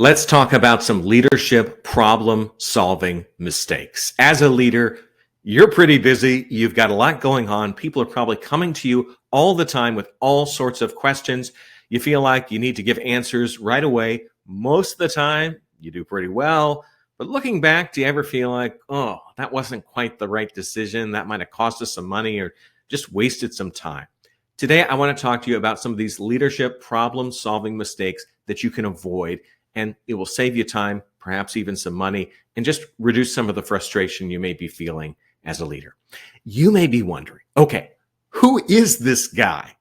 Let's talk about some leadership problem solving mistakes. As a leader, you're pretty busy. You've got a lot going on. People are probably coming to you all the time with all sorts of questions. You feel like you need to give answers right away. Most of the time, you do pretty well. But looking back, do you ever feel like, oh, that wasn't quite the right decision? That might have cost us some money or just wasted some time. Today, I want to talk to you about some of these leadership problem solving mistakes that you can avoid, and it will save you time, perhaps even some money, and just reduce some of the frustration you may be feeling as a leader. You may be wondering, okay, who is this guy?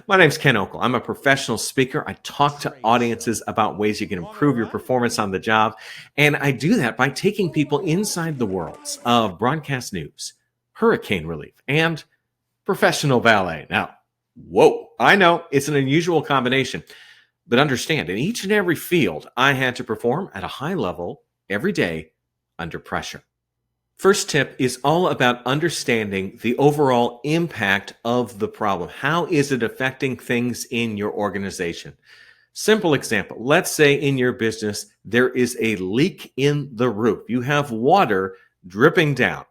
My name's Ken Okel. I'm a professional speaker. I talk to audiences about ways you can improve your performance on the job, and I do that by taking people inside the worlds of broadcast news, hurricane relief, and professional ballet. Now, whoa, I know it's an unusual combination. But understand, in each and every field, I had to perform at a high level every day under pressure. First tip is all about understanding the overall impact of the problem. How is it affecting things in your organization? Simple example. Let's say in your business, there is a leak in the roof. You have water dripping down.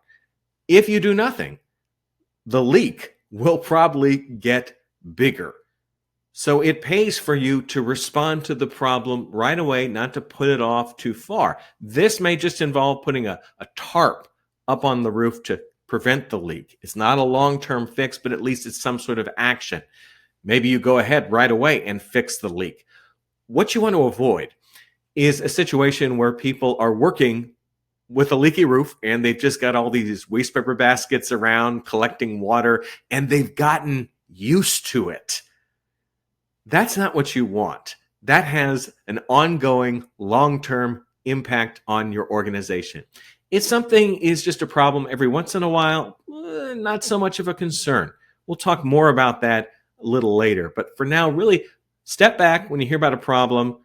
If you do nothing, the leak will probably get bigger. So it pays for you to respond to the problem right away, not to put it off too far. This may just involve putting a tarp up on the roof to prevent the leak. It's not a long-term fix, but at least it's some sort of action. Maybe you go ahead right away and fix the leak. What you want to avoid is a situation where people are working with a leaky roof and they've just got all these waste paper baskets around collecting water and they've gotten used to it. That's not what you want. That has an ongoing, long-term impact on your organization. If something is just a problem every once in a while, not so much of a concern. We'll talk more about that a little later. But for now, really step back when you hear about a problem.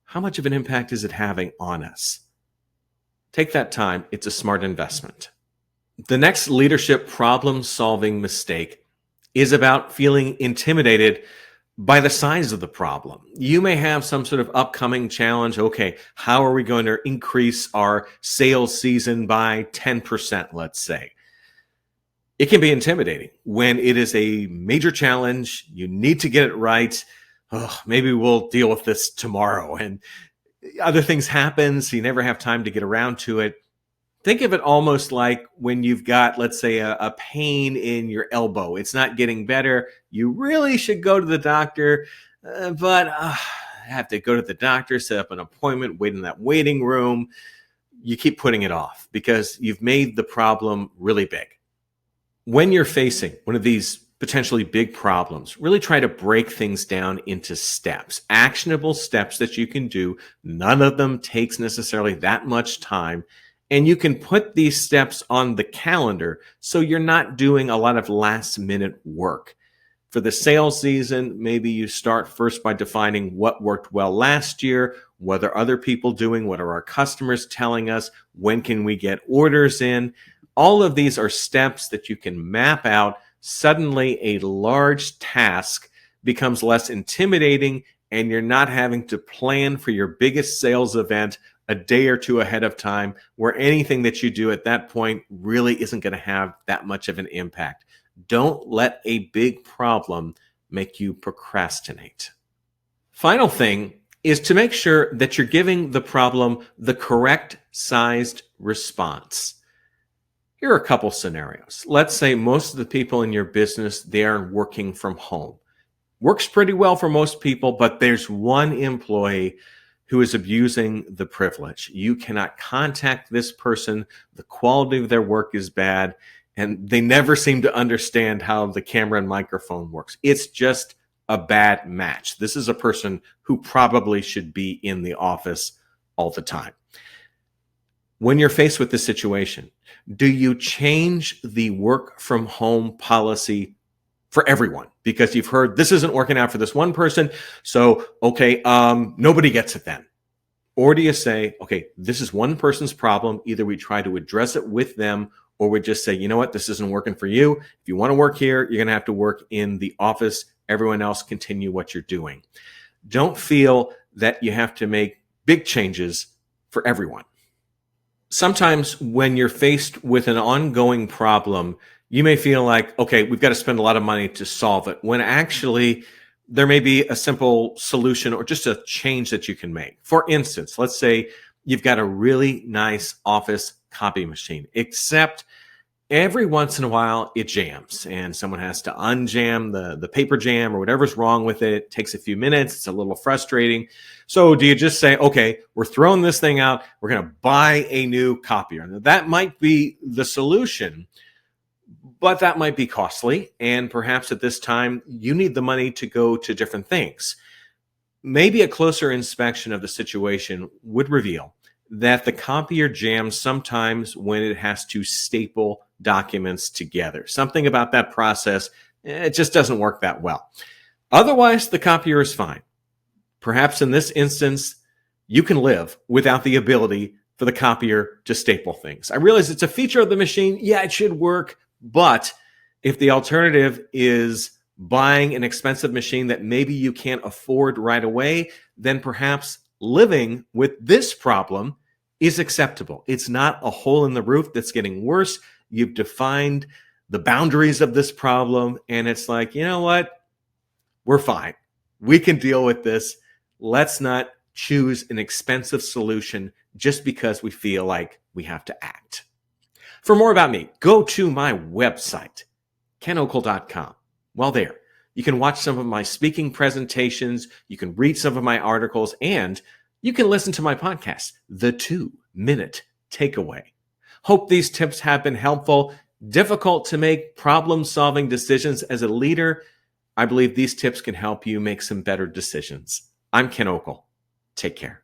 How much of an impact is it having on us? Take that time. It's a smart investment. The next leadership problem-solving mistake is about feeling intimidated by the size of the problem. You may have some sort of upcoming challenge. Okay, how are we going to increase our sales season by 10%, let's say? It can be intimidating when it is a major challenge. You need to get it right. Oh, maybe we'll deal with this tomorrow. And other things happen, so you never have time to get around to it. Think of it almost like when you've got, let's say, a pain in your elbow. It's not getting better. You really should go to the doctor, but I have to go to the doctor, set up an appointment, wait in that waiting room. You keep putting it off because you've made the problem really big. When you're facing one of these potentially big problems, really try to break things down into steps, actionable steps that you can do. None of them takes necessarily that much time. And you can put these steps on the calendar so you're not doing a lot of last minute work. For the sales season, maybe you start first by defining what worked well last year, what are other people doing, what are our customers telling us, when can we get orders in. All of these are steps that you can map out. Suddenly a large task becomes less intimidating and you're not having to plan for your biggest sales event a day or two ahead of time, where anything that you do at that point really isn't going to have that much of an impact. Don't let a big problem make you procrastinate. Final thing is to make sure that you're giving the problem the correct sized response. Here are a couple scenarios. Let's say most of the people in your business, they are working from home. Works pretty well for most people, but there's one employee who is abusing the privilege. You cannot contact this person. The quality of their work is bad, and they never seem to understand how the camera and microphone works. It's just a bad match. This is a person who probably should be in the office all the time. When you're faced with this situation, do you change the work from home policy for everyone? Because you've heard this isn't working out for this one person, so okay, nobody gets it then. Or do you say, okay, this is one person's problem. Either we try to address it with them, or we just say, you know what, this isn't working for you. If you want to work here, you're going to have to work in the office. Everyone else continue what you're doing. Don't feel that you have to make big changes for everyone. Sometimes when you're faced with an ongoing problem, you may feel like, okay, we've got to spend a lot of money to solve it, when actually there may be a simple solution or just a change that you can make. For instance, let's say you've got a really nice office copy machine, except every once in a while it jams and someone has to unjam the paper jam or whatever's wrong with it. It takes a few minutes. It's a little frustrating. So do you just say, okay, we're throwing this thing out. We're going to buy a new copier? Now, that might be the solution, but that might be costly. And perhaps at this time, you need the money to go to different things. Maybe a closer inspection of the situation would reveal that the copier jams sometimes when it has to staple documents together. Something about that process, it just doesn't work that well. Otherwise, the copier is fine. Perhaps in this instance, you can live without the ability for the copier to staple things. I realize it's a feature of the machine. Yeah, it should work. But if the alternative is buying an expensive machine that maybe you can't afford right away, then perhaps living with this problem is acceptable. It's not a hole in the roof that's getting worse. You've defined the boundaries of this problem, and it's like, you know what? We're fine. We can deal with this. Let's not choose an expensive solution just because we feel like we have to act. For more about me, go to my website, kenokel.com. While there, you can watch some of my speaking presentations, you can read some of my articles, and you can listen to my podcast, The 2-Minute Takeaway. Hope these tips have been helpful. Difficult to make problem-solving decisions as a leader. I believe these tips can help you make some better decisions. I'm Ken Okel. Take care.